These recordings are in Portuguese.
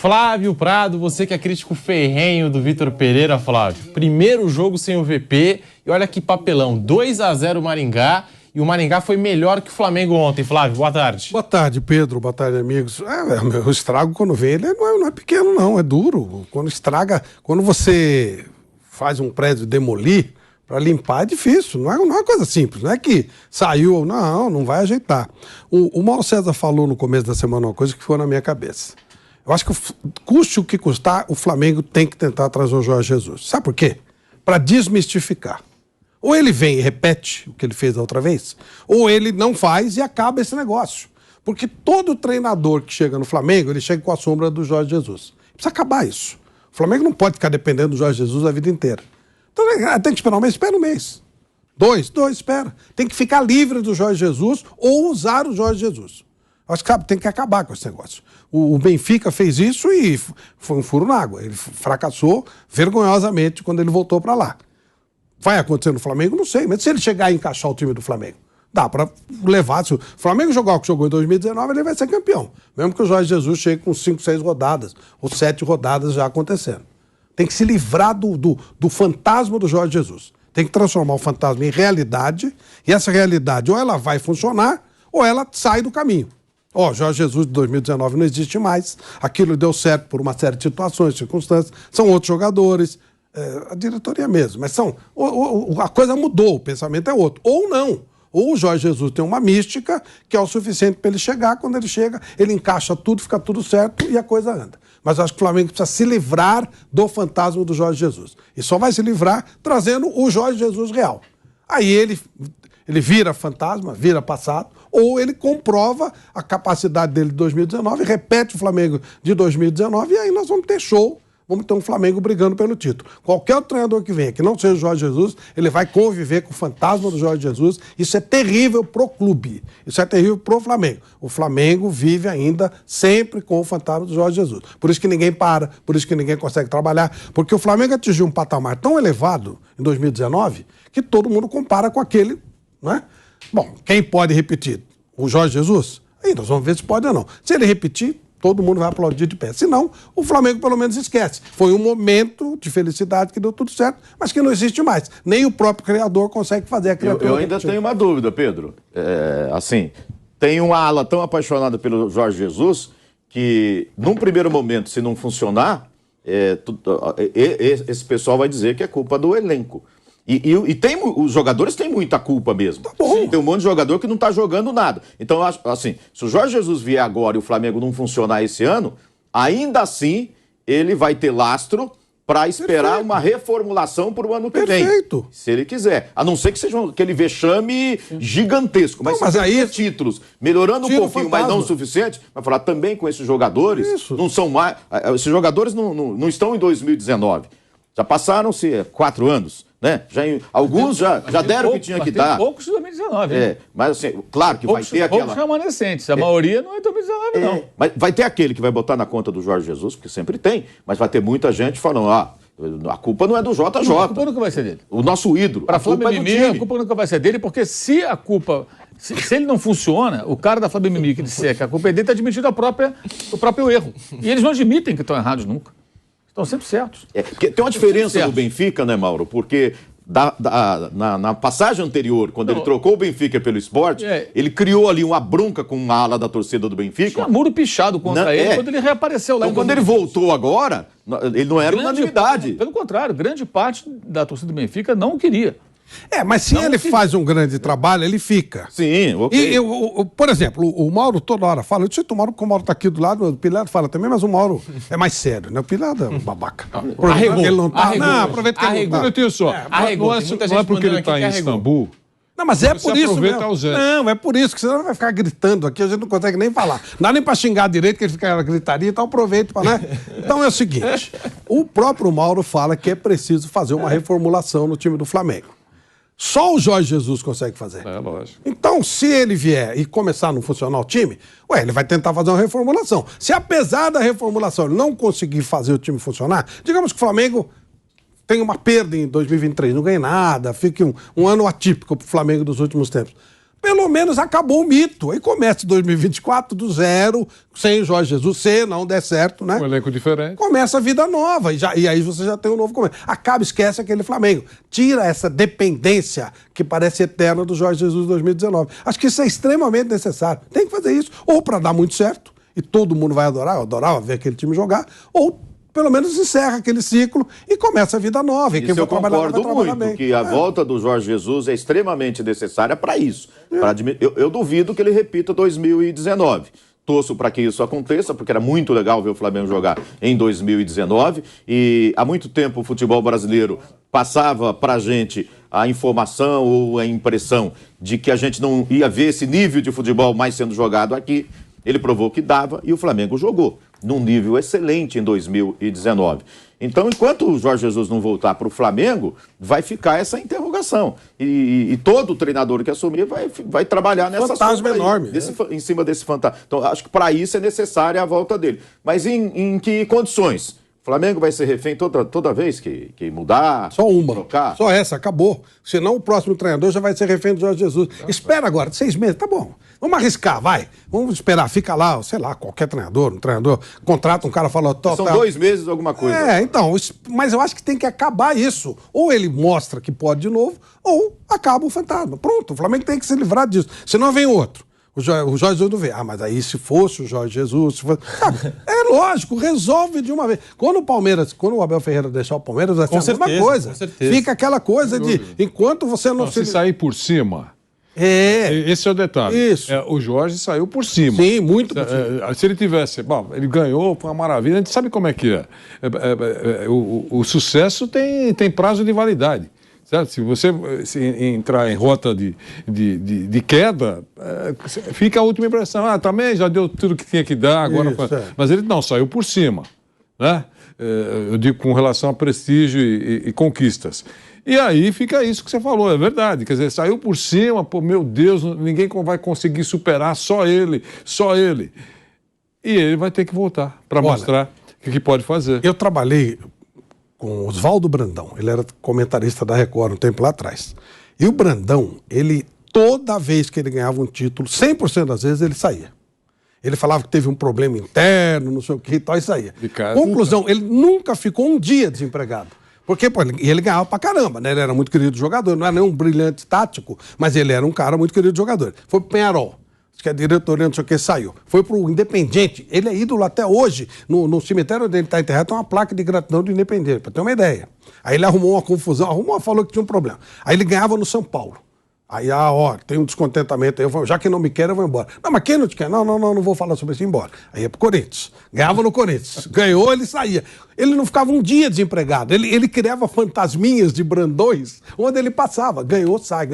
Flávio Prado, você que é crítico ferrenho do Vitor Pereira, Flávio. Primeiro jogo sem o VP e olha que papelão, 2-0 Maringá. E o Maringá foi melhor que o Flamengo ontem. Flávio, boa tarde. Boa tarde, Pedro. Boa tarde, amigos. O estrago, quando vem, ele não é pequeno, não. É duro. Quando estraga, quando você faz um prédio demolir, para limpar é difícil. Não é uma coisa simples. Não é que saiu, não vai ajeitar. O Mauro César falou no começo da semana uma coisa que ficou na minha cabeça. Eu acho que, custe o que custar, o Flamengo tem que tentar trazer o Jorge Jesus. Sabe por quê? Para desmistificar. Ou ele vem e repete o que ele fez da outra vez, ou ele não faz e acaba esse negócio. Porque todo treinador que chega no Flamengo, ele chega com a sombra do Jorge Jesus. Precisa acabar isso. O Flamengo não pode ficar dependendo do Jorge Jesus a vida inteira. Então tem que esperar um mês, espera um mês. Dois, espera. Tem que ficar livre do Jorge Jesus ou usar o Jorge Jesus. Acho que tem que acabar com esse negócio. O Benfica fez isso e foi um furo na água. Ele fracassou vergonhosamente quando ele voltou para lá. Vai acontecer no Flamengo? Não sei. Mas se ele chegar e encaixar o time do Flamengo, dá para levar. Se o Flamengo jogar o que jogou em 2019, ele vai ser campeão. Mesmo que o Jorge Jesus chegue com 5, 6 rodadas, ou 7 rodadas já acontecendo. Tem que se livrar do fantasma do Jorge Jesus. Tem que transformar o fantasma em realidade, e essa realidade ou ela vai funcionar, ou ela sai do caminho. Jorge Jesus de 2019 não existe mais. Aquilo deu certo por uma série de situações, circunstâncias. São outros jogadores. A diretoria mesmo, mas a coisa mudou, o pensamento é outro. Ou não, ou o Jorge Jesus tem uma mística que é o suficiente para ele chegar, quando ele chega, ele encaixa tudo, fica tudo certo e a coisa anda. Mas eu acho que o Flamengo precisa se livrar do fantasma do Jorge Jesus. E só vai se livrar trazendo o Jorge Jesus real. Aí ele vira fantasma, vira passado, ou ele comprova a capacidade dele de 2019, repete o Flamengo de 2019 e aí nós vamos ter show. Vamos ter um Flamengo brigando pelo título. Qualquer outro treinador que venha, que não seja o Jorge Jesus, ele vai conviver com o fantasma do Jorge Jesus. Isso é terrível pro clube. Isso é terrível pro Flamengo. O Flamengo vive ainda sempre com o fantasma do Jorge Jesus. Por isso que ninguém para, por isso que ninguém consegue trabalhar. Porque o Flamengo atingiu um patamar tão elevado em 2019 que todo mundo compara com aquele, não é? Bom, quem pode repetir? O Jorge Jesus? Aí nós vamos ver se pode ou não. Se ele repetir, todo mundo vai aplaudir de pé. Senão, o Flamengo pelo menos esquece. Foi um momento de felicidade que deu tudo certo, mas que não existe mais. Nem o próprio criador consegue fazer a criatura. Eu ainda tenho uma dúvida, Pedro. Tem uma ala tão apaixonada pelo Jorge Jesus que, num primeiro momento, se não funcionar, esse pessoal vai dizer que é culpa do elenco. Os jogadores têm muita culpa mesmo. Tá bom. Tem um monte de jogador que não tá jogando nada. Então, assim, se o Jorge Jesus vier agora e o Flamengo não funcionar esse ano, ainda assim ele vai ter lastro para esperar uma reformulação para o ano que vem. Se ele quiser. A não ser que seja aquele vexame gigantesco. Mas se aí títulos, melhorando um pouquinho, mas não o suficiente, vai falar também com esses jogadores, não são mais. Esses jogadores não estão em 2019. Já passaram-se 4 anos. Né? Alguns já deram o que tinha que dar. Poucos em 2019. Mas assim, claro que vai ter aquela... Poucos remanescentes. A maioria não é 2019, não. Mas vai ter aquele que vai botar na conta do Jorge Jesus, porque sempre tem. Mas vai ter muita gente falando, a culpa não é do JJ. A culpa nunca vai ser dele. O nosso ídolo. Para Flamengo Mimi, a culpa nunca vai ser dele, porque se a culpa... Se ele não funciona, o cara da Flamengo Mimi que disser que a culpa é dele está admitindo o próprio erro. E eles não admitem que estão errados nunca. Estão sempre certos. Tem uma diferença do Benfica, né, Mauro? Porque na passagem anterior, quando ele trocou o Benfica pelo Sport, ele criou ali uma bronca com uma ala da torcida do Benfica. Tinha muro pichado contra ele quando ele reapareceu lá. Então, quando ele voltou agora, ele não era unanimidade. Pelo contrário, grande parte da torcida do Benfica não o queria. Mas se ele faz um grande trabalho, ele fica. Sim, ok. Por exemplo, o Mauro toda hora fala, eu cito o Mauro porque o Mauro tá aqui do lado, o Pilado fala também, mas o Mauro é mais sério, né? O Pilado é um babaca. Arregou. Ele não tá. Não, aproveita que ele não tá. Eu tenho só. Não é porque ele tá em Istambul. Não, mas é por isso mesmo. Não, é por isso, que senão ele vai ficar gritando aqui, a gente não consegue nem falar. Não dá nem pra xingar direito, que ele fica na gritaria, então aproveita pra, né? Então é o seguinte, o próprio Mauro fala que é preciso fazer uma reformulação no time do Flamengo. Só o Jorge Jesus consegue fazer. Lógico. Então, se ele vier e começar a não funcionar o time, ele vai tentar fazer uma reformulação. Se apesar da reformulação ele não conseguir fazer o time funcionar, digamos que o Flamengo tem uma perda em 2023, não ganha nada, fique um ano atípico pro Flamengo dos últimos tempos. pelo menos acabou o mito. Aí começa 2024 do zero, sem o Jorge Jesus, se não der certo, né? Um elenco diferente. Começa a vida nova, e aí você já tem um novo começo. Acaba, esquece aquele Flamengo. Tira essa dependência que parece eterna do Jorge Jesus 2019. Acho que isso é extremamente necessário. Tem que fazer isso, ou para dar muito certo, e todo mundo vai adorar, eu adorava ver aquele time jogar, ou pelo menos encerra aquele ciclo e começa a vida nova. E quem eu concordo muito que a volta do Jorge Jesus é extremamente necessária para isso. Eu duvido que ele repita 2019. Torço para que isso aconteça, porque era muito legal ver o Flamengo jogar em 2019. E há muito tempo o futebol brasileiro passava para a gente a informação ou a impressão de que a gente não ia ver esse nível de futebol mais sendo jogado aqui. Ele provou que dava e o Flamengo jogou num nível excelente em 2019. Então, enquanto o Jorge Jesus não voltar para o Flamengo, vai ficar essa interrogação. E todo treinador que assumir vai trabalhar nessa fantasma enorme, em cima desse fantasma. Então, acho que para isso é necessária a volta dele. Mas em que condições? O Flamengo vai ser refém toda vez que mudar? Só uma. Trocar? Só essa, acabou. Senão o próximo treinador já vai ser refém do Jorge Jesus. Espera agora, 6 meses, tá bom. Vamos arriscar, vai. Vamos esperar, fica lá, sei lá, qualquer treinador, contrata um cara, fala... São 2 meses alguma coisa. Então, mas eu acho que tem que acabar isso. Ou ele mostra que pode de novo, ou acaba o fantasma. Pronto, o Flamengo tem que se livrar disso. Senão vem outro. O Jorge Jesus não vê. Mas aí se fosse o Jorge Jesus... Sabe? É lógico, resolve de uma vez. Quando o Abel Ferreira deixar o Palmeiras, vai ser a mesma coisa. Com certeza. Fica aquela coisa de, enquanto você não... Se sair por cima... Esse é o detalhe. Isso. O Jorge saiu por cima. Sim, muito por cima. Se ele tivesse... Bom, ele ganhou, foi uma maravilha. A gente sabe como é que é. O sucesso tem prazo de validade. Certo? Se você entrar em rota de queda, fica a última impressão. Também já deu tudo que tinha que dar. Agora Mas ele não, saiu por cima. Né? Eu digo com relação a prestígio e conquistas. E aí fica isso que você falou, é verdade. Quer dizer, saiu por cima, pô, meu Deus, ninguém vai conseguir superar, só ele. E ele vai ter que voltar para mostrar o que pode fazer. Eu trabalhei com Oswaldo Brandão, ele era comentarista da Record um tempo lá atrás. E o Brandão, toda vez que ele ganhava um título, 100% das vezes ele saía. Ele falava que teve um problema interno, não sei o que e tal, e saía. Conclusão, ele nunca ficou um dia desempregado. Porque ele ganhava pra caramba, né? Ele era muito querido jogador, não era nem um brilhante tático, mas ele era um cara muito querido jogador. Foi pro Peñarol, que a diretoria não sei o que saiu. Foi pro Independiente, ele é ídolo até hoje. No cemitério onde ele está enterrado tem uma placa de gratidão do Independiente, para ter uma ideia. Aí ele arrumou uma confusão, falou que tinha um problema. Aí ele ganhava no São Paulo. Aí, tem um descontentamento aí, eu falo, já que não me quer, eu vou embora. Não, mas quem não te quer? Não vou falar sobre isso, embora. Aí ia pro Corinthians. Ganhava no Corinthians. Ganhou, ele saía. Ele não ficava um dia desempregado. Ele criava fantasminhas de Brandões, onde ele passava. Ganhou, sai.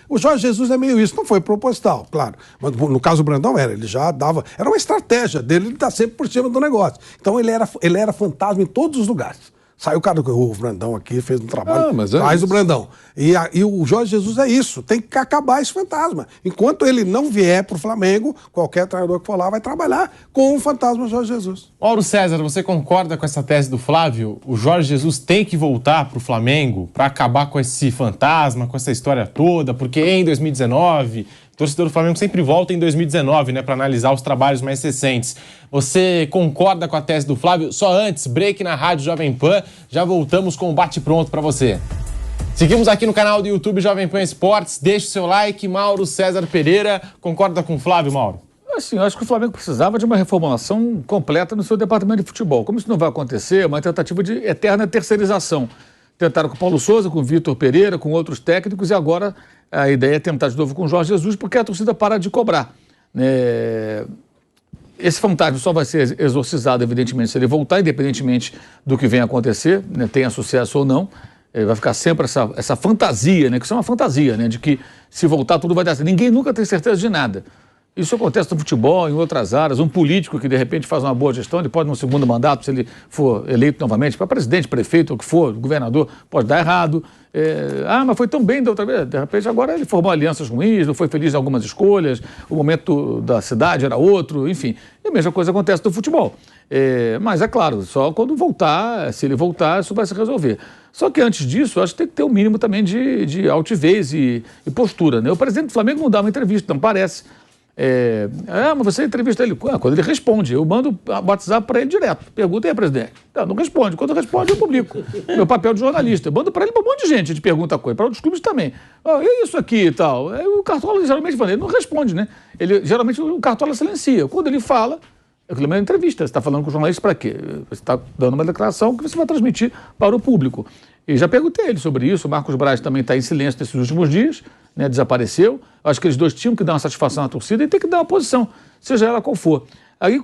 O Jorge Jesus é meio isso. Não foi proposital, claro. Mas no caso do Brandão ele já dava... Era uma estratégia dele, ele tá sempre por cima do negócio. Então ele era fantasma em todos os lugares. Saiu o cara o Brandão aqui, fez um trabalho, faz o Brandão. E o Jorge Jesus é isso, tem que acabar esse fantasma. Enquanto ele não vier pro Flamengo, qualquer treinador que for lá vai trabalhar com o fantasma Jorge Jesus. Mauro César, você concorda com essa tese do Flávio? O Jorge Jesus tem que voltar pro Flamengo para acabar com esse fantasma, com essa história toda, porque em 2019... O torcedor do Flamengo sempre volta em 2019, né, para analisar os trabalhos mais recentes. Você concorda com a tese do Flávio? Só antes, break na Rádio Jovem Pan, já voltamos com o bate-pronto para você. Seguimos aqui no canal do YouTube Jovem Pan Esportes, deixa o seu like, Mauro César Pereira. Concorda com o Flávio, Mauro? Assim, eu acho que o Flamengo precisava de uma reformulação completa no seu departamento de futebol. Como isso não vai acontecer, é uma tentativa de eterna terceirização. Tentaram com o Paulo Souza, com o Vitor Pereira, com outros técnicos, e agora a ideia é tentar de novo com o Jorge Jesus, porque a torcida para de cobrar. Esse fantasma só vai ser exorcizado, evidentemente, se ele voltar, independentemente do que venha acontecer, né, tenha sucesso ou não. Vai ficar sempre essa fantasia, né, que isso é uma fantasia, né, de que se voltar tudo vai dar certo. Ninguém nunca tem certeza de nada. Isso acontece no futebol, em outras áreas. Um político que, de repente, faz uma boa gestão, ele pode, no segundo mandato, se ele for eleito novamente, para presidente, prefeito, ou o que for, governador, pode dar errado. Mas foi tão bem da outra vez. De repente, agora ele formou alianças ruins, não foi feliz em algumas escolhas, o momento da cidade era outro, enfim. E a mesma coisa acontece no futebol. Mas, é claro, só quando voltar, se ele voltar, isso vai se resolver. Só que antes disso, eu acho que tem que ter um mínimo também de altivez e postura, né? O presidente do Flamengo não dá uma entrevista, não parece. Mas você entrevista ele quando ele responde. Eu mando WhatsApp para ele direto. Pergunta aí, presidente. Não responde. Quando responde, eu publico. Meu papel de jornalista. Eu mando para ele, para um monte de gente. A gente pergunta coisa. Para outros clubes também. E isso aqui e tal? O Cartola geralmente fala, ele não responde, né? Geralmente o Cartola silencia. Quando ele fala, aquilo é uma entrevista. Você está falando com o jornalista para quê? Você está dando uma declaração que você vai transmitir para o público. E já perguntei ele sobre isso. O Marcos Braz também está em silêncio nesses últimos dias. Né, desapareceu. Acho que eles dois tinham que dar uma satisfação à torcida e tem que dar uma posição, seja ela qual for.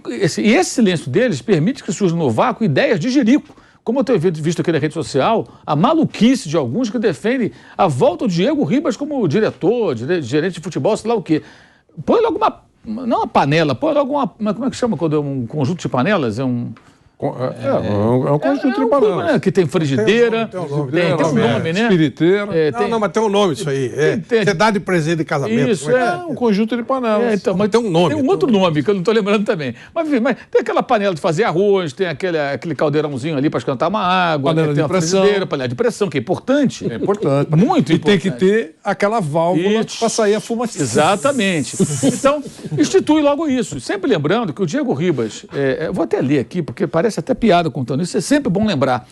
Esse silêncio deles permite que surjam no vácuo ideias de jirico. Como eu tenho visto aqui na rede social, a maluquice de alguns que defendem a volta do Diego Ribas como diretor, gerente de futebol, sei lá o quê. Põe logo não uma panela, põe logo como é que chama quando é um conjunto de panelas? É um conjunto de panelas. Né, que tem frigideira, tem um nome, né? Espiriteira. Mas tem um nome isso aí. Você dá de presente de casamento. Isso, um conjunto de panelas. Mas tem um nome. Tem um outro nome que eu não estou lembrando também. Mas tem aquela panela de fazer arroz, tem aquele caldeirãozinho ali para esquentar uma água, panela tem de pressão. Panela de pressão, que é importante. É importante. Muito importante. E tem que ter aquela válvula para sair a fumaça. Exatamente. Então, institui logo isso. Sempre lembrando que o Diego Ribas, eu vou até ler aqui, porque parece até piada contando isso, é sempre bom lembrar.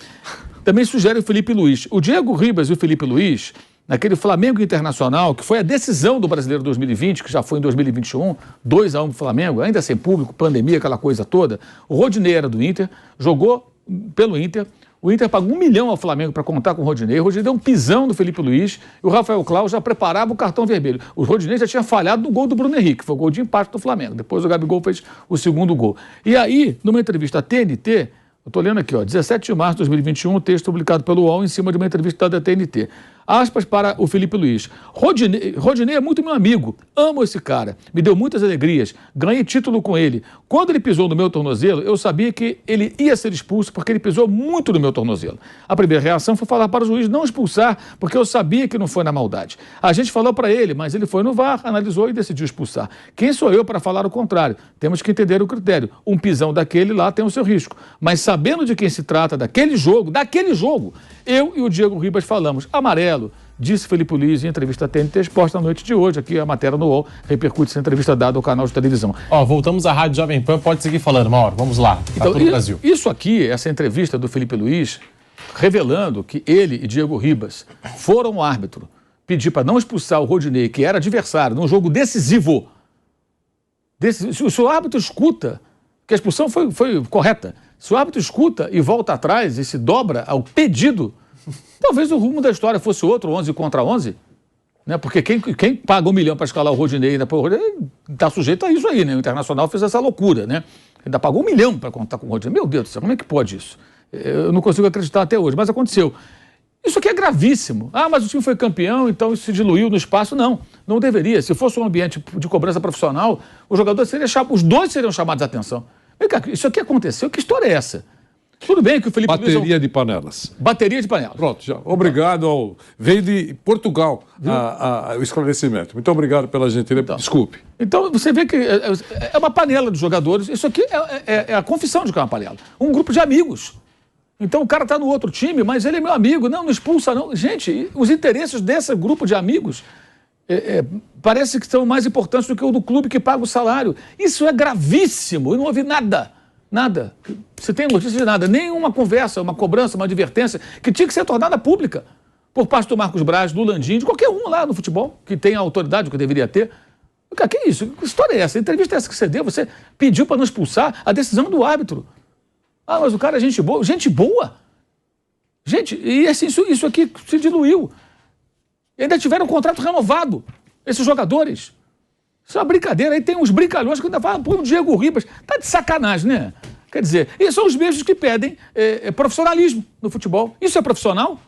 Também sugere o Felipe Luiz. O Diego Ribas e o Felipe Luiz, naquele Flamengo Internacional, que foi a decisão do Brasileiro 2020, que já foi em 2021, 2-1 pro Flamengo, ainda sem público, pandemia, aquela coisa toda. O Rodinei era do Inter, jogou pelo Inter. O Inter pagou 1 milhão ao Flamengo para contar com o Rodinei. O Rodinei deu um pisão do Felipe Luiz e o Rafael Claus já preparava o cartão vermelho. O Rodinei já tinha falhado no gol do Bruno Henrique, que foi o gol de empate do Flamengo. Depois o Gabigol fez o segundo gol. E aí, numa entrevista à TNT, eu estou lendo aqui, 17 de março de 2021, um texto publicado pelo UOL em cima de uma entrevista da TNT. Aspas para o Felipe Luiz. Rodinei é muito meu amigo, amo esse cara, me deu muitas alegrias, ganhei título com ele. Quando ele pisou no meu tornozelo, eu sabia que ele ia ser expulso porque ele pisou muito no meu tornozelo. A primeira reação foi falar para o juiz não expulsar, porque eu sabia que não foi na maldade. A gente falou para ele, mas ele foi no VAR, analisou e decidiu expulsar. Quem sou eu para falar o contrário? Temos que entender o critério. Um pisão daquele lá tem o seu risco. Mas sabendo de quem se trata, daquele jogo, eu e o Diego Ribas falamos, amarelo, disse Felipe Luiz em entrevista à TNT Esporte na noite de hoje. Aqui a matéria no UOL repercute essa entrevista dada ao canal de televisão. Voltamos à Rádio Jovem Pan, pode seguir falando, Mauro, vamos lá. Então, todo o Brasil. Isso aqui, essa entrevista do Felipe Luiz, revelando que ele e Diego Ribas foram ao árbitro pedir para não expulsar o Rodinei, que era adversário, num jogo decisivo. Se o árbitro escuta que a expulsão foi correta, se o árbitro escuta e volta atrás e se dobra ao pedido, talvez o rumo da história fosse outro, 11 contra 11, né? Porque quem paga 1 milhão para escalar o Rodinei ainda está sujeito a isso aí, né? O Internacional fez essa loucura, né? Ainda pagou 1 milhão para contar com o Rodinei. Meu Deus do céu, como é que pode isso? Eu não consigo acreditar até hoje, mas aconteceu. Isso aqui é gravíssimo. Mas o time foi campeão, então isso se diluiu no espaço. Não deveria. Se fosse um ambiente de cobrança profissional, os dois seriam chamados a atenção. Isso aqui aconteceu, que história é essa? Tudo bem que o Felipe Luiz... Bateria de panelas. Bateria de panelas. Pronto, já. Obrigado. Veio de Portugal o esclarecimento. Muito obrigado pela gentileza. Desculpe. Então, você vê que é uma panela de jogadores. Isso aqui é a confissão de que é uma panela. Um grupo de amigos. Então, o cara está no outro time, mas ele é meu amigo. Não expulsa, não. Gente, os interesses desse grupo de amigos parece que são mais importantes do que o do clube que paga o salário. Isso é gravíssimo. Eu não ouvi nada. Nada. Você tem notícia de nada. Nenhuma conversa, uma cobrança, uma advertência que tinha que ser tornada pública por parte do Marcos Braz, do Landim, de qualquer um lá no futebol que tem a autoridade que deveria ter. Que é isso? Que história é essa? A entrevista é essa que você deu? Você pediu para não expulsar a decisão do árbitro. Mas o cara é gente boa. Gente boa? Gente, e assim, isso aqui se diluiu. E ainda tiveram um contrato renovado, esses jogadores. Isso é uma brincadeira. Aí tem uns brincalhões que ainda falam, o Diego Ribas. Tá de sacanagem, né? Quer dizer, e são os mesmos que pedem profissionalismo no futebol. Isso é profissional?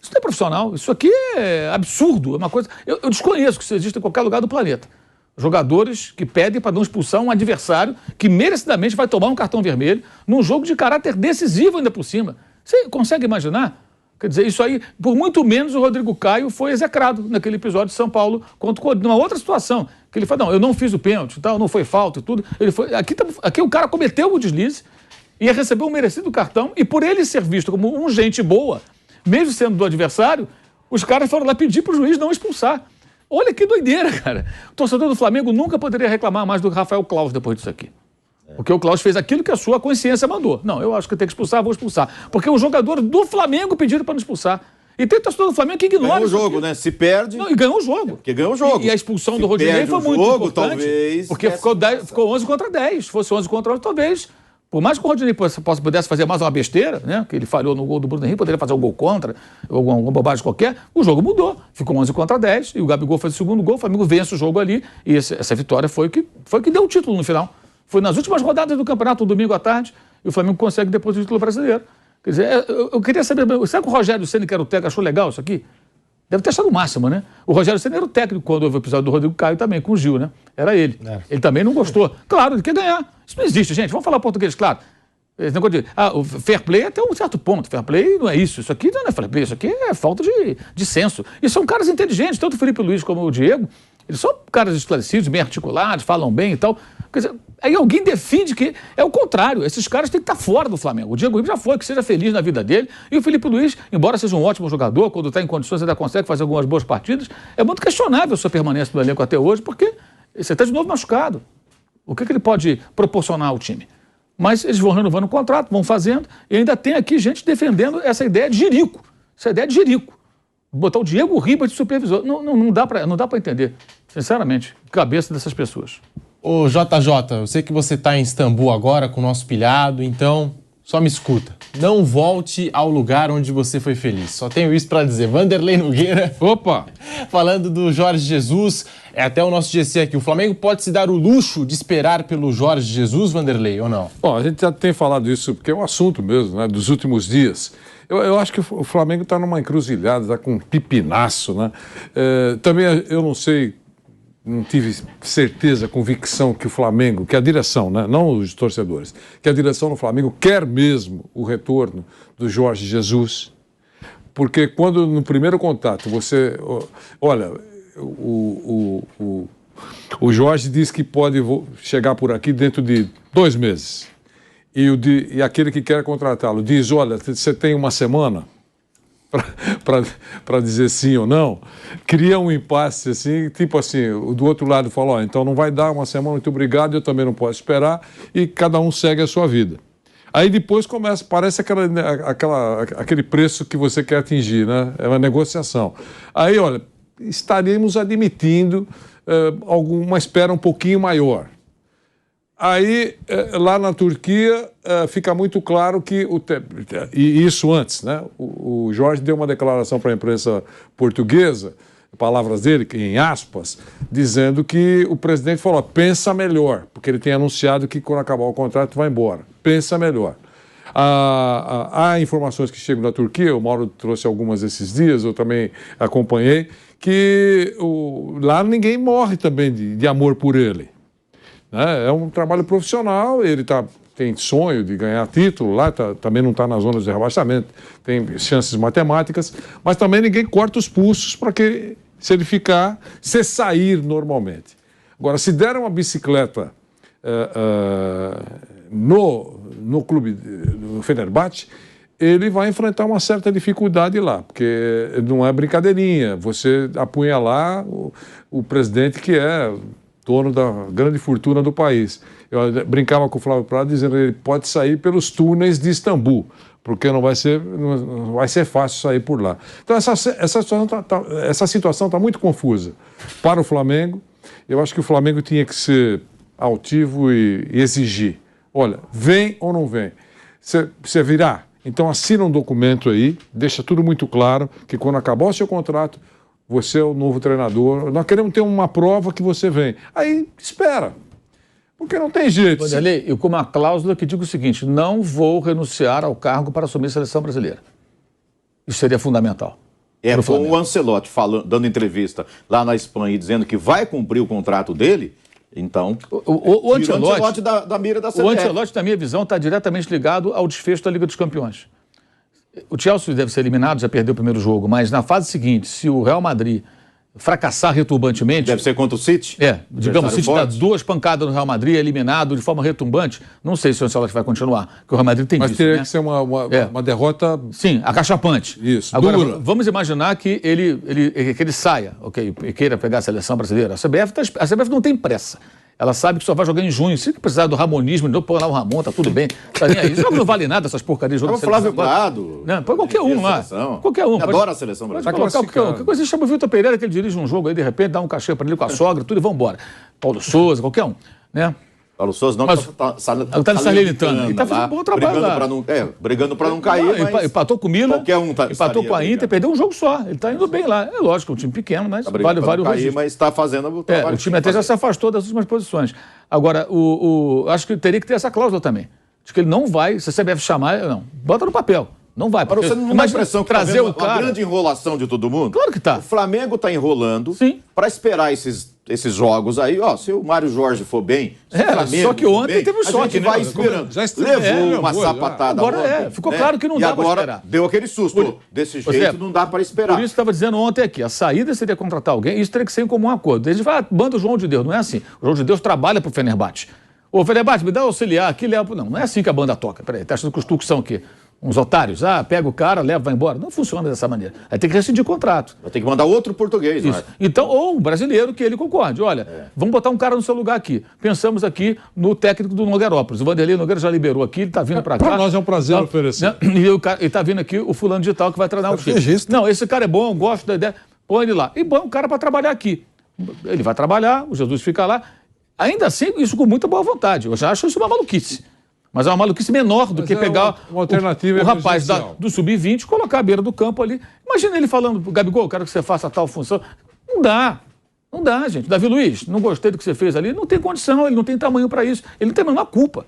Isso não é profissional. Isso aqui é absurdo. É uma coisa... Eu desconheço que isso existe em qualquer lugar do planeta. Jogadores que pedem para não expulsar um adversário que merecidamente vai tomar um cartão vermelho num jogo de caráter decisivo ainda por cima. Você consegue imaginar? Quer dizer, isso aí, por muito menos o Rodrigo Caio foi execrado naquele episódio de São Paulo contra numa outra situação. Que ele falou, não, eu não fiz o pênalti, tal, não foi falta e tudo. Ele foi, aqui o cara cometeu o deslize, ia receber um merecido cartão e por ele ser visto como um gente boa, mesmo sendo do adversário, os caras foram lá pedir pro juiz não expulsar. Olha que doideira, cara. O torcedor do Flamengo nunca poderia reclamar mais do Rafael Claus depois disso aqui. Porque o Claus fez aquilo que a sua consciência mandou. Não, eu acho que tem que expulsar, vou expulsar. Porque o jogador do Flamengo pediram para não expulsar. E tem torcedor do Flamengo que ignora. Ganhou o jogo, né? Se perde... Não, e ganhou o jogo. Porque ganhou o jogo. E a expulsão do Rodinei foi muito importante. Talvez, porque ficou 11 contra 10. Se fosse 11 contra 11, talvez... Por mais que o Rodinei pudesse fazer mais uma besteira, né? Que ele falhou no gol do Bruno Henrique, poderia fazer um gol contra, ou alguma bobagem qualquer, o jogo mudou. Ficou 11 contra 10, e o Gabigol fez o segundo gol, o Flamengo vence o jogo ali, e essa vitória foi o que deu o título no final. Foi nas últimas rodadas do campeonato, no domingo à tarde, e o Flamengo consegue depois o título brasileiro. Quer dizer, eu queria saber, será que o Rogério Ceni, que era o técnico, achou legal isso aqui? Deve ter achado o máximo, né? O Rogério Ceni era o técnico quando houve o episódio do Rodrigo Caio também, com o Gil, né? Era ele. Ele também não gostou. Claro, ele quer ganhar. Isso não existe, gente. Vamos falar português, claro. Esse negócio o fair play até um certo ponto. Fair play não é isso. Isso aqui não é fair play. Isso aqui é falta de senso. E são caras inteligentes, tanto o Felipe Luiz como o Diego. Eles são caras esclarecidos, bem articulados, falam bem e tal. Quer dizer, aí alguém defende que é o contrário. Esses caras têm que estar fora do Flamengo. O Diego Ribas já foi, que seja feliz na vida dele. E o Felipe Luiz, embora seja um ótimo jogador, quando está em condições ainda consegue fazer algumas boas partidas, é muito questionável a sua permanência no elenco até hoje, porque você está de novo machucado. O que ele pode proporcionar ao time? Mas eles vão renovando o contrato, vão fazendo, e ainda tem aqui gente defendendo essa ideia de jirico. Essa ideia de jirico. Botar o Diego Ribas de supervisor. Não dá para entender, sinceramente, a cabeça dessas pessoas. Ô JJ, eu sei que você está em Istambul agora com o nosso pilhado, então só me escuta. Não volte ao lugar onde você foi feliz. Só tenho isso para dizer. Vanderlei Nogueira. Opa! Falando do Jorge Jesus. É até o nosso GC aqui. O Flamengo pode se dar o luxo de esperar pelo Jorge Jesus, Vanderlei, ou não? Bom, a gente já tem falado isso, porque é um assunto mesmo, né, dos últimos dias. Eu acho que o Flamengo está numa encruzilhada, está com um pipinaço, né? Também eu não sei, não tive certeza, convicção que o Flamengo, que a direção, né, não os torcedores, que a direção do Flamengo quer mesmo o retorno do Jorge Jesus, porque quando no primeiro contato você, olha, o Jorge diz que pode chegar por aqui dentro de 2 meses. E aquele que quer contratá-lo diz, olha, você tem uma semana para dizer sim ou não, cria um impasse assim, tipo assim, o do outro lado fala, ó, então não vai dar uma semana, muito obrigado, eu também não posso esperar, e cada um segue a sua vida. Aí depois começa, parece aquele preço que você quer atingir, né? É uma negociação. Aí, olha, estaríamos admitindo uma espera um pouquinho maior. Aí, lá na Turquia, fica muito claro que... E isso antes, né? O Jorge deu uma declaração para a imprensa portuguesa, palavras dele, em aspas, dizendo que o presidente falou, pensa melhor, porque ele tem anunciado que quando acabar o contrato vai embora. Pensa melhor. Há informações que chegam da Turquia, o Mauro trouxe algumas esses dias, eu também acompanhei, que lá ninguém morre também de amor por ele. É um trabalho profissional, ele tem sonho de ganhar título lá, também não está na zona de rebaixamento, tem chances matemáticas, mas também ninguém corta os pulsos para que, se sair normalmente. Agora, se der uma bicicleta no clube, no Fenerbahçe, ele vai enfrentar uma certa dificuldade lá, porque não é brincadeirinha, você apunha lá o presidente que é dono da grande fortuna do país. Eu brincava com o Flávio Prado dizendo que ele pode sair pelos túneis de Istambul, porque não vai ser fácil sair por lá. Então essa situação está muito confusa para o Flamengo. Eu acho que o Flamengo tinha que ser altivo e exigir. Olha, vem ou não vem? Você virá? Então assina um documento aí, deixa tudo muito claro, que quando acabar o seu contrato, você é o novo treinador, nós queremos ter uma prova que você vem. Aí, espera, porque não tem jeito. Vanderlei, eu com uma cláusula que digo o seguinte, não vou renunciar ao cargo para assumir a seleção brasileira. Isso seria fundamental. Com o Ancelotti dando entrevista lá na Espanha e dizendo que vai cumprir o contrato dele, então... O Ancelotti da mira da CBF. O Ancelotti, na minha visão, está diretamente ligado ao desfecho da Liga dos Campeões. O Chelsea deve ser eliminado, já perdeu o primeiro jogo, mas na fase seguinte, se o Real Madrid fracassar retumbantemente. Deve ser contra o City? Digamos, o City dá 2 pancadas no Real Madrid, eliminado de forma retumbante. Não sei se o Ancelotti vai continuar, porque o Real Madrid tem Mas isso, teria né? que ser uma derrota... Sim, acachapante. Isso, agora, dura. vamos imaginar que ele saia, ok, e queira pegar a seleção brasileira. A CBF não tem pressa. Ela sabe que só vai jogar em junho. Se precisar do ramonismo, não põe lá o Ramon, tá tudo bem. Tá nem aí. Jogo não vale nada, essas porcarias. Joga o Flávio Prado. Não, põe qualquer um lá. Qualquer um. Adora a seleção Pode brasileira. colocar qualquer coisa. Chama o Vitor Pereira, que ele dirige um jogo aí, de repente, dá um cachê para ele com a sogra, tudo e vambora. Paulo Souza, qualquer um, né? Paulo Souza não, mas, tá no Salernitana. E tá fazendo um bom trabalho lá. Brigando para não cair, mas... Empatou com o Milan, qualquer um empatou com a Inter, perdeu um jogo só. Ele tá indo bem lá. É lógico, é um time pequeno, mas vale o registro. Mas está fazendo o trabalho. O time até já se afastou das últimas posições. Agora, acho que teria que ter essa cláusula também. Acho que ele não vai, se a CBF chamar, não. Bota no papel. Não vai. Para você não dá a impressão que trazer uma grande enrolação de todo mundo? Claro que tá. O Flamengo está enrolando para esperar esses jogos aí. Ó, se o Mário Jorge for bem, se o Flamengo só que ontem bem, teve um choque, a gente vai esperando. Levou uma sapatada agora ficou claro que não dá para esperar. E agora deu aquele susto. Desse jeito não dá para esperar. Por isso estava dizendo ontem aqui, a saída seria contratar alguém, isso teria que ser em comum acordo. Eles falam, manda o João de Deus, não é assim. O João de Deus trabalha para o Fenerbahçe. Ô, Fenerbahçe, me dá auxiliar aqui, leva. Não é assim que a banda toca. Peraí, tá achando que os tucos são o quê? Uns otários? Pega o cara, leva, vai embora. Não funciona dessa maneira. Aí tem que rescindir contrato. Vai ter que mandar outro português, isso. Então, ou um brasileiro que ele concorde. Olha, vamos botar um cara no seu lugar aqui. Pensamos aqui no técnico do Nogueirópolis. O Vanderlei Nogueira já liberou aqui, ele está vindo para cá. Para nós é um prazer oferecer. E está vindo aqui o fulano de tal que vai treinar o time. Não, esse cara é bom, gosto da ideia. Põe ele lá. E põe um cara para trabalhar aqui. Ele vai trabalhar, o Jesus fica lá. Ainda assim, isso com muita boa vontade. Eu já acho isso uma maluquice. Mas é uma maluquice menor do que pegar uma alternativa o rapaz do sub-20 e colocar à beira do campo ali. Imagina ele falando, Gabigol, eu quero que você faça tal função. Não dá. Não dá, gente. Davi Luiz, não gostei do que você fez ali. Não tem condição, ele não tem tamanho para isso. Ele não tem a menor culpa.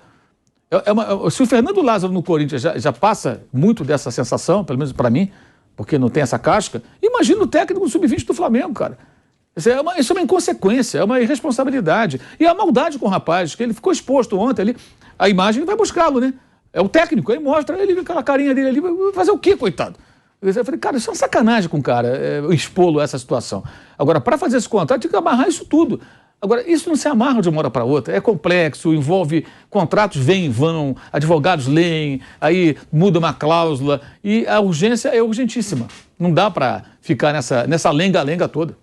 Se o Fernando Lázaro no Corinthians já passa muito dessa sensação, pelo menos para mim, porque não tem essa casca, imagina o técnico do sub-20 do Flamengo, cara. Isso é uma inconsequência, é uma irresponsabilidade. E a maldade com o rapaz, que ele ficou exposto ontem ali, a imagem vai buscá-lo, né? É o técnico, aí mostra ele com aquela carinha dele ali, vai fazer o quê, coitado? Eu falei, cara, isso é uma sacanagem com o cara, expô-lo a essa situação. Agora, para fazer esse contrato, tem que amarrar isso tudo. Agora, isso não se amarra de uma hora para outra, é complexo, envolve contratos, vêm e vão, advogados leem, aí muda uma cláusula, e a urgência é urgentíssima. Não dá para ficar nessa lenga-lenga toda.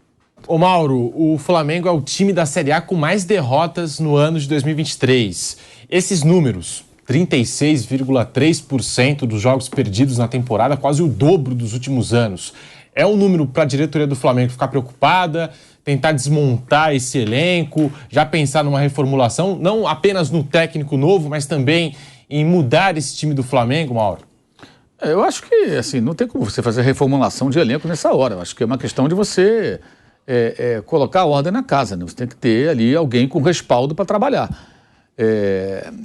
Ô Mauro, o Flamengo é o time da Série A com mais derrotas no ano de 2023. Esses números, 36,3% dos jogos perdidos na temporada, quase o dobro dos últimos anos. É um número para a diretoria do Flamengo ficar preocupada, tentar desmontar esse elenco, já pensar numa reformulação, não apenas no técnico novo, mas também em mudar esse time do Flamengo, Mauro? Eu acho que, assim, não tem como você fazer reformulação de elenco nessa hora. Eu acho que é uma questão de você... colocar a ordem na casa, né? Você tem que ter ali alguém com respaldo para trabalhar.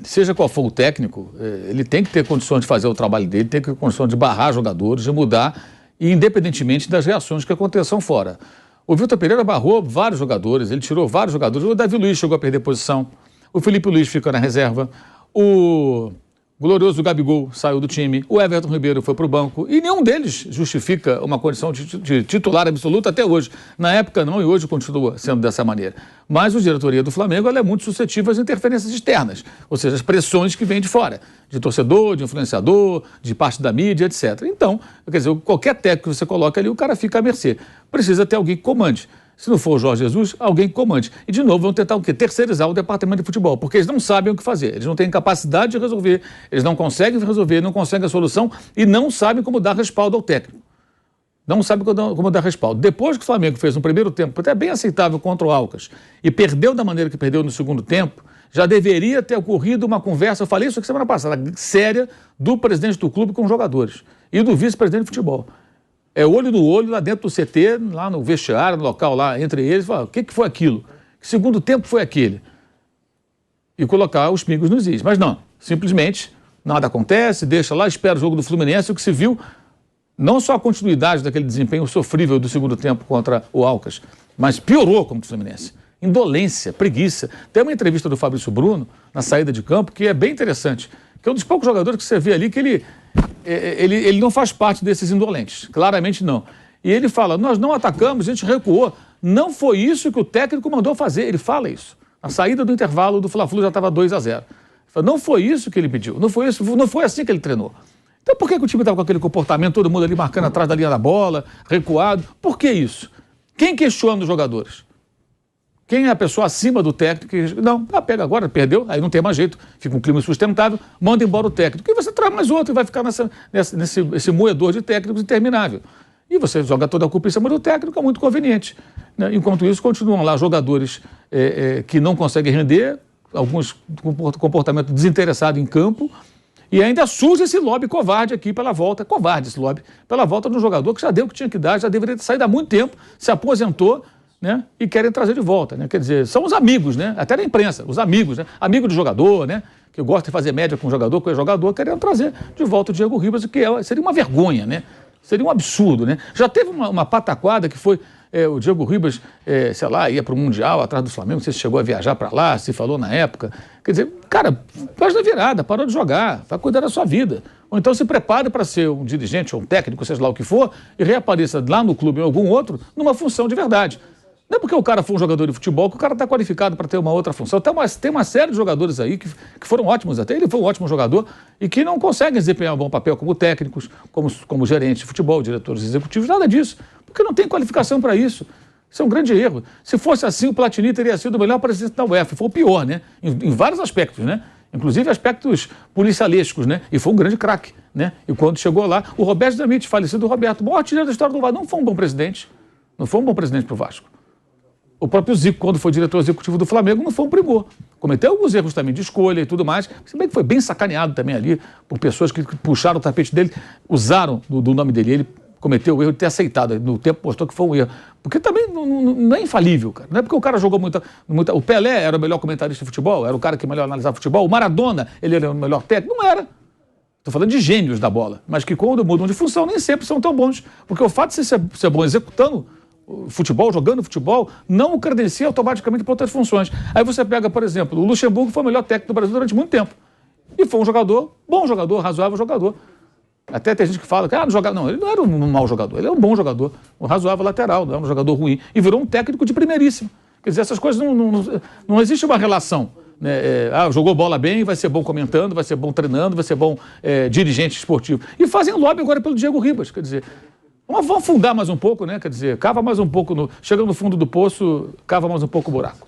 Seja qual for o técnico, ele tem que ter condições de fazer o trabalho dele, tem que ter condições de barrar jogadores, de mudar, independentemente das reações que aconteçam fora. O Vitor Pereira barrou vários jogadores, ele tirou vários jogadores. O Davi Luiz chegou a perder posição, o Felipe Luiz ficou na reserva, o glorioso Gabigol saiu do time, o Everton Ribeiro foi para o banco e nenhum deles justifica uma condição de titular absoluta até hoje. Na época não, e hoje continua sendo dessa maneira. Mas a diretoria do Flamengo ela é muito suscetível às interferências externas, ou seja, as pressões que vêm de fora, de torcedor, de influenciador, de parte da mídia, etc. Então, quer dizer, qualquer técnico que você coloca ali, o cara fica à mercê. Precisa ter alguém que comande. Se não for o Jorge Jesus, alguém que comande. E, de novo, vão tentar o quê? Terceirizar o departamento de futebol, porque eles não sabem o que fazer, eles não têm capacidade de resolver, eles não conseguem resolver, não conseguem a solução e não sabem como dar respaldo ao técnico. Não sabem como dar respaldo. Depois que o Flamengo fez um primeiro tempo até bem aceitável contra o Alcas e perdeu da maneira que perdeu no segundo tempo, já deveria ter ocorrido uma conversa, eu falei isso aqui semana passada, séria, do presidente do clube com os jogadores e do vice-presidente de futebol. É olho no olho lá dentro do CT, lá no vestiário, no local lá, entre eles, falar, o que foi aquilo? Que segundo tempo foi aquele? E colocar os pingos nos is. Mas não, simplesmente nada acontece, deixa lá, espera o jogo do Fluminense, o que se viu, não só a continuidade daquele desempenho sofrível do segundo tempo contra o Alcas, mas piorou contra o Fluminense. Indolência, preguiça. Tem uma entrevista do Fabrício Bruno, na saída de campo, que é bem interessante, que é um dos poucos jogadores que você vê ali que ele não faz parte desses indolentes, claramente não. E ele fala, nós não atacamos, a gente recuou. não foi isso que o técnico mandou fazer. Ele fala isso. A saída do intervalo do Fla-Flu já estava 2-0. Não foi isso que ele pediu, não foi assim que ele treinou. Então por que o time estava com aquele comportamento, todo mundo ali marcando atrás da linha da bola, recuado? Por que isso? Quem questiona os jogadores? Quem é a pessoa acima do técnico? Não, pega agora, perdeu, aí não tem mais jeito, fica um clima insustentável, manda embora o técnico. E você traz mais outro e vai ficar nesse moedor de técnicos interminável. E você joga toda a culpa em cima do técnico, é muito conveniente. Né? Enquanto isso, continuam lá jogadores que não conseguem render, alguns com comportamento desinteressado em campo, e ainda surge esse lobby covarde aqui pela volta, covarde esse lobby, pela volta de um jogador que já deu o que tinha que dar, já deveria ter saído há muito tempo, se aposentou, né? E querem trazer de volta, né? Quer dizer, são os amigos, né? Até na imprensa, os amigos, né? Amigo do jogador, né? Que gosta de fazer média com o jogador, querendo trazer de volta o Diego Ribas, o que seria uma vergonha, né? Seria um absurdo, né? Já teve uma pataquada que foi o Diego Ribas, sei lá, ia para o Mundial atrás do Flamengo, não sei se chegou a viajar para lá, se falou na época. Quer dizer, cara, faz da virada, parou de jogar, vai cuidar da sua vida. Ou então se prepare para ser um dirigente ou um técnico, seja lá o que for, e reapareça lá no clube ou em algum outro, numa função de verdade. Não é porque o cara foi um jogador de futebol que o cara está qualificado para ter uma outra função. Tem uma série de jogadores aí que foram ótimos até. Ele foi um ótimo jogador e que não conseguem desempenhar um bom papel como técnicos, como gerentes de futebol, diretores executivos, nada disso. Porque não tem qualificação para isso. Isso é um grande erro. Se fosse assim, o Platini teria sido o melhor presidente da UEFA. Foi o pior, né? Em vários aspectos, né? Inclusive aspectos policialescos, né? E foi um grande craque, né? E quando chegou lá, o Roberto Dinamite, falecido Roberto, o maior artilheiro da história do Vasco, não foi um bom presidente. Não foi um bom presidente para o Vasco. O próprio Zico, quando foi diretor executivo do Flamengo, não foi um primor. Cometeu alguns erros também de escolha e tudo mais. Se bem que foi bem sacaneado também ali por pessoas que puxaram o tapete dele, usaram do nome dele. Ele cometeu o erro de ter aceitado. No tempo mostrou que foi um erro. Porque também não é infalível, cara. Não é porque o cara jogou muita... O Pelé era o melhor comentarista de futebol, era o cara que melhor analisava futebol. O Maradona, ele era o melhor técnico. Não era. Estou falando de gênios da bola. Mas que quando mudam de função, nem sempre são tão bons. Porque o fato de você ser bom executando futebol, jogando futebol, não o credencia automaticamente para outras funções. Aí você pega, por exemplo, o Luxemburgo foi o melhor técnico do Brasil durante muito tempo. E foi um jogador, bom jogador, razoável jogador. Até tem gente que fala que não, ele não era um mau jogador, ele era um bom jogador, um razoável lateral, não era um jogador ruim. E virou um técnico de primeiríssimo. Quer dizer, essas coisas não existe uma relação. Né? Jogou bola bem, vai ser bom comentando, vai ser bom treinando, vai ser bom dirigente esportivo. E fazem lobby agora pelo Diego Ribas, quer dizer... Vamos afundar mais um pouco, né? Quer dizer, cava mais um pouco, chega no fundo do poço, cava mais um pouco o buraco.